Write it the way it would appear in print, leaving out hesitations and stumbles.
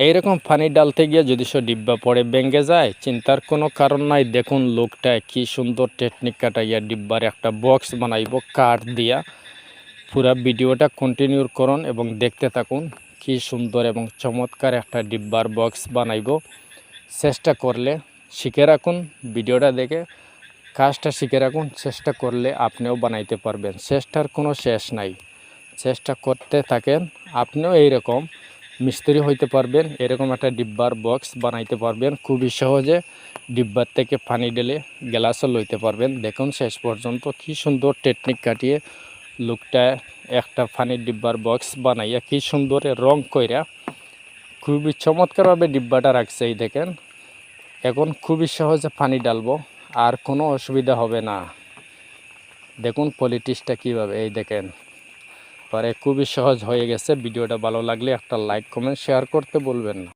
এইরকম পানি ডালতে গিয়ে যদি সে ডিব্বা পড়ে ভেঙে যায়, চিন্তার কোনো কারণ নাই। দেখুন লোকটা কি সুন্দর টেকনিক কাটাইয়া ডিব্বার একটা বক্স বানাইব কাঠ দিয়া। পুরা ভিডিওটা কন্টিনিউ করুন এবং দেখতে থাকুন কি সুন্দর এবং চমৎকার একটা ডিব্বার বক্স বানাইব। চেষ্টা করলে শিখে রাখুন, ভিডিওটা দেখে কাজটা শিখে রাখুন। চেষ্টা করলে আপনিও বানাইতে পারবেন, চেষ্টার কোনো শেষ নাই। চেষ্টা করতে থাকেন, আপনিও এইরকম মিস্ত্রি হইতে পারবেন, এরকম একটা ডিব্বার বক্স বানাইতে পারবেন খুবই সহজে। ডিব্বার থেকে পানি ঢেলে গ্লাসও লইতে পারবেন। দেখুন শেষ পর্যন্ত কি সুন্দর টেকনিক কাটিয়ে লোকটা একটা পানির ডিব্বার বক্স বানাইয়া কি সুন্দর রং কইরা খুবই চমৎকারভাবে ডিব্বাটা রাখছে। এই দেখেন, এখন খুবই সহজে পানি ডালবো, আর কোনো অসুবিধা হবে না। দেখুন পলিটিক্সটা কীভাবে, এই দেখেন পরে খুবই সহজ হয়ে গেছে। ভিডিওটা ভালো লাগলে একটা লাইক কমেন্ট শেয়ার করতে বলবেন না।